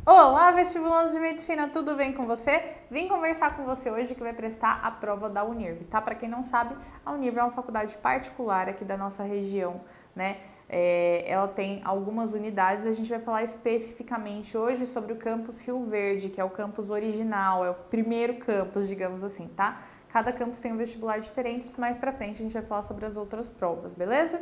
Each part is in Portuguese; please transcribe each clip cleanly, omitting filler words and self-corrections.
Olá, vestibulandos de medicina, tudo bem com você? Vim conversar com você hoje que vai prestar a prova da Unirv, tá? Para quem não sabe, a Unirv é uma faculdade particular aqui da nossa região, né? Ela tem algumas unidades, a gente vai falar especificamente hoje sobre o campus Rio Verde, que é o campus original, é o primeiro campus, digamos assim, tá? Cada campus tem um vestibular diferente, mais pra frente a gente vai falar sobre as outras provas, beleza?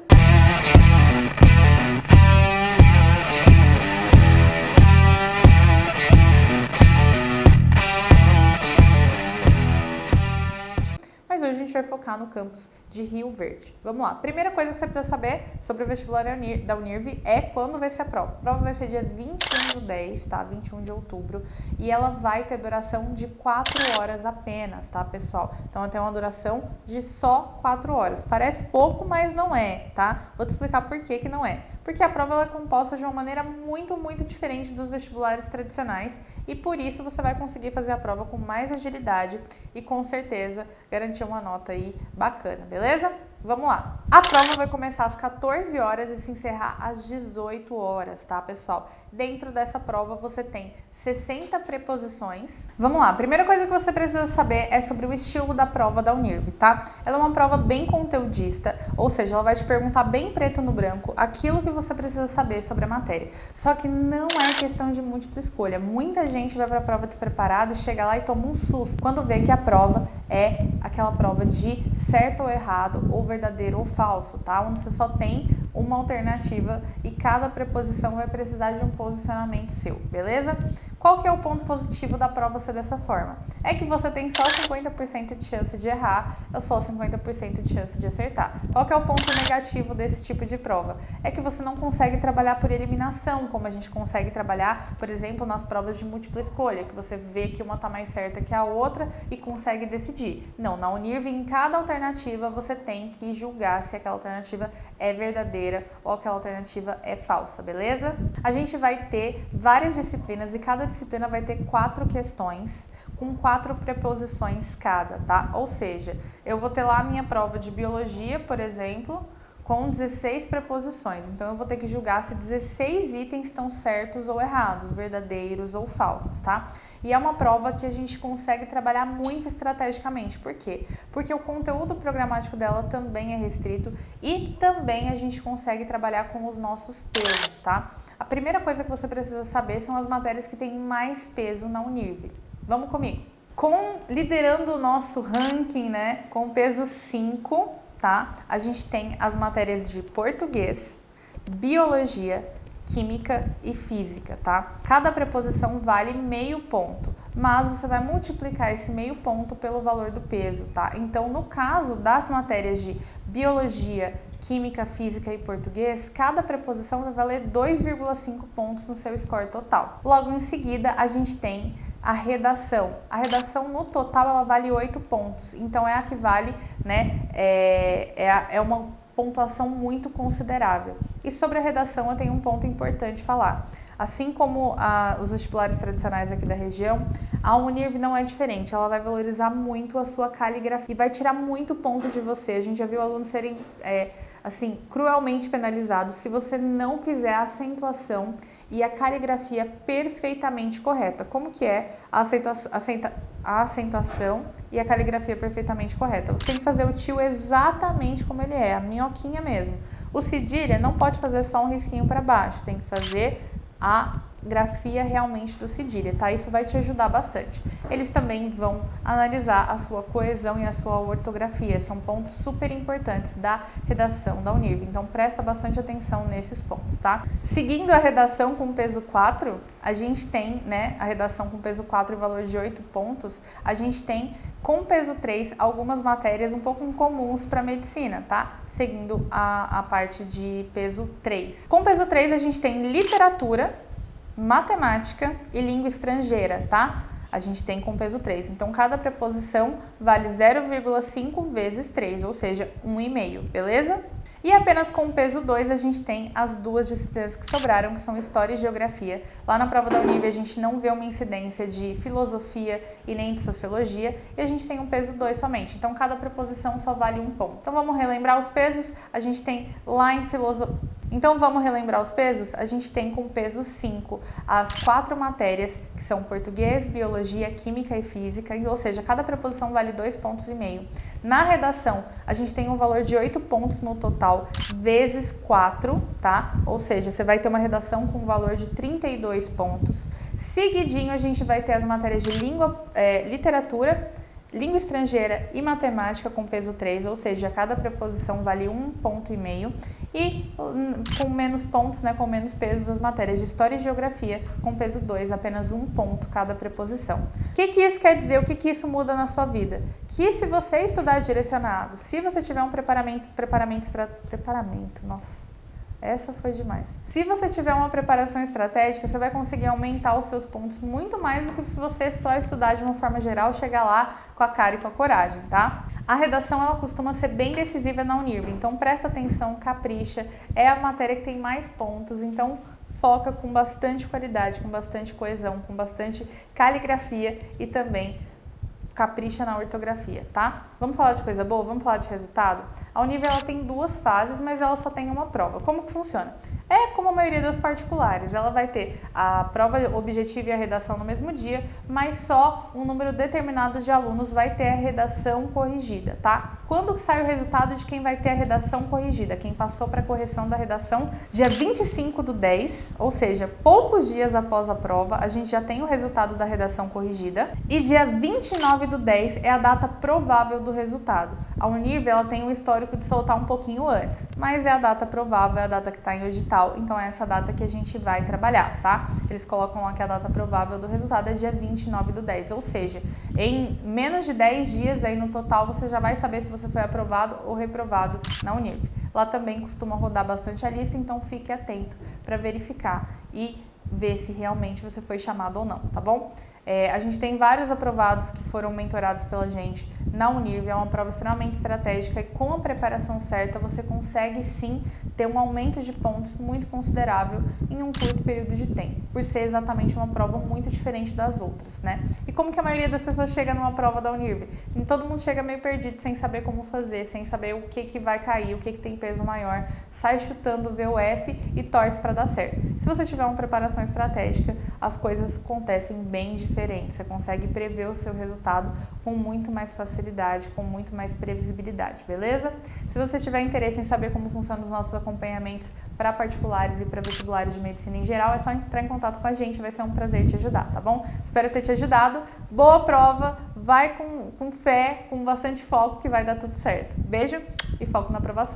Mas hoje a gente vai focar no campus de Rio Verde. Vamos lá. Primeira coisa que você precisa saber sobre o vestibular da Unirv é quando vai ser a prova. A prova vai ser dia 21/10, tá? 21 de outubro. E ela vai ter duração de 4 horas apenas, tá, pessoal? Então, ela tem uma duração de só 4 horas. Parece pouco, mas não é, tá? Vou te explicar por que que não é. Porque a prova ela é composta de uma maneira muito diferente dos vestibulares tradicionais e por isso você vai conseguir fazer a prova com mais agilidade e com certeza garantir uma nota aí bacana, beleza? Vamos lá. A prova vai começar às 14 horas e se encerrar às 18 horas, tá, pessoal? Dentro dessa prova você tem 60 preposições. Vamos lá. A primeira coisa que você precisa saber é sobre o estilo da prova da Unirv, tá? Ela é uma prova bem conteudista, ou seja, ela vai te perguntar bem preto no branco aquilo que você precisa saber sobre a matéria. Só que não é questão de múltipla escolha. Muita gente vai para a prova despreparada e chega lá e toma um susto quando vê que a prova é aquela prova de certo ou errado, ou verdadeiro ou falso, tá? Onde você só tem uma alternativa e cada preposição vai precisar de um posicionamento seu, beleza? Qual que é o ponto positivo da prova ser dessa forma? É que você tem só 50% de chance de errar, ou só 50% de chance de acertar. Qual que é o ponto negativo desse tipo de prova? É que você não consegue trabalhar por eliminação, como a gente consegue trabalhar, por exemplo, nas provas de múltipla escolha, que você vê que uma está mais certa que a outra e consegue decidir. Não, na Unirv, em cada alternativa, você tem que julgar se aquela alternativa é verdadeira ou aquela alternativa é falsa, beleza? A gente vai ter várias disciplinas e cada disciplina vai ter 4 questões com 4 preposições cada, tá? Ou seja, eu vou ter lá a minha prova de biologia, por exemplo, com 16 preposições. Então, eu vou ter que julgar se 16 itens estão certos ou errados, verdadeiros ou falsos, tá? E é uma prova que a gente consegue trabalhar muito estrategicamente. Por quê? Porque o conteúdo programático dela também é restrito e também a gente consegue trabalhar com os nossos pesos, tá? A primeira coisa que você precisa saber são as matérias que têm mais peso na Unirv. Vamos comigo. Liderando o nosso ranking, né, com peso 5, tá? A gente tem as matérias de português, biologia, química e física, tá? Cada preposição vale meio ponto, mas você vai multiplicar esse meio ponto pelo valor do peso, tá? Então, no caso das matérias de biologia, química, física e português, cada preposição vai valer 2,5 pontos no seu score total. Logo em seguida, a gente tem a redação. A redação no total ela vale 8 pontos, então é a que vale, né? É uma pontuação muito considerável. E sobre a redação eu tenho um ponto importante falar. Assim como os vestibulares tradicionais aqui da região, a Unirv não é diferente. Ela vai valorizar muito a sua caligrafia e vai tirar muito ponto de você. A gente já viu alunos serem assim, cruelmente penalizados se você não fizer a acentuação e a caligrafia perfeitamente correta. Como que é a acentuação e a caligrafia perfeitamente correta? Você tem que fazer o tio exatamente como ele é, a minhoquinha mesmo. O cedilha não pode fazer só um risquinho para baixo, tem que fazer a grafia realmente do cedilha, tá? Isso vai te ajudar bastante. Eles também vão analisar a sua coesão e a sua ortografia, são pontos super importantes da redação da Unirv, então presta bastante atenção nesses pontos, tá? Seguindo a redação com peso 4, a gente tem, né, a redação com peso 4 e valor de 8 pontos, a gente tem com peso 3 algumas matérias um pouco incomuns para medicina, tá? Seguindo a parte de peso 3. Com peso 3 a gente tem literatura, matemática e língua estrangeira, tá? A gente tem com peso 3. Então, cada preposição vale 0,5 vezes 3, ou seja, 1,5, beleza? E apenas com o peso 2 a gente tem as duas disciplinas que sobraram, que são História e Geografia. Lá na prova da Unirv a gente não vê uma incidência de Filosofia e nem de Sociologia, e a gente tem um peso 2 somente. Então, cada preposição só vale um ponto. Então, vamos relembrar os pesos. A gente tem lá em Então vamos relembrar os pesos? A gente tem com peso 5 as 4 matérias, que são português, biologia, química e física, ou seja, cada preposição vale 2,5 pontos. Na redação, a gente tem um valor de 8 pontos no total, vezes 4, tá? Ou seja, você vai ter uma redação com um valor de 32 pontos. Seguidinho, a gente vai ter as matérias de literatura, língua estrangeira e matemática com peso 3, ou seja, cada preposição vale 1,5 ponto. E com menos pontos, né, com menos pesos, as matérias de história e geografia com peso 2, apenas 1 ponto cada preposição. O que isso quer dizer? O que isso muda na sua vida? Que se você estudar direcionado, se você tiver um preparamento, nossa, essa foi demais. Se você tiver uma preparação estratégica, você vai conseguir aumentar os seus pontos muito mais do que se você só estudar de uma forma geral, chegar lá com a cara e com a coragem, tá? A redação, ela costuma ser bem decisiva na Unirv, então presta atenção, capricha, é a matéria que tem mais pontos, então foca com bastante qualidade, com bastante coesão, com bastante caligrafia e também capricha na ortografia, tá? Vamos falar de coisa boa? Vamos falar de resultado? A Unirv, ela tem 2 fases, mas ela só tem uma prova. Como que funciona? É como a maioria das particulares, ela vai ter a prova objetiva e a redação no mesmo dia, mas só um número determinado de alunos vai ter a redação corrigida, tá? Quando sai o resultado de quem vai ter a redação corrigida? Quem passou para a correção da redação dia 25/10, ou seja, poucos dias após a prova, a gente já tem o resultado da redação corrigida, e dia 29/10 é a data provável do resultado. A Unirv, ela tem o histórico de soltar um pouquinho antes, mas é a data provável, é a data que está em edital, então é essa data que a gente vai trabalhar, tá? Eles colocam lá que a data provável do resultado é dia 29/10, ou seja, em menos de 10 dias aí no total você já vai saber se você foi aprovado ou reprovado na Unirv. Lá também costuma rodar bastante a lista, então fique atento para verificar e ver se realmente você foi chamado ou não, tá bom? A gente tem vários aprovados que foram mentorados pela gente na Unirv, é uma prova extremamente estratégica e com a preparação certa você consegue sim ter um aumento de pontos muito considerável em um curto período de tempo, por ser exatamente uma prova muito diferente das outras, né? E como que a maioria das pessoas chega numa prova da Unirv? E todo mundo chega meio perdido, sem saber como fazer, sem saber o que vai cair, o que tem peso maior, sai chutando o VUF e torce para dar certo. Se você tiver uma preparação estratégica, as coisas acontecem bem diferentes, você consegue prever o seu resultado com muito mais facilidade, com muito mais previsibilidade, beleza? Se você tiver interesse em saber como funcionam os nossos acompanhamentos para particulares e para vestibulares de medicina em geral, é só entrar em contato com a gente, vai ser um prazer te ajudar, tá bom? Espero ter te ajudado, boa prova, vai com fé, com bastante foco que vai dar tudo certo. Beijo e foco na aprovação.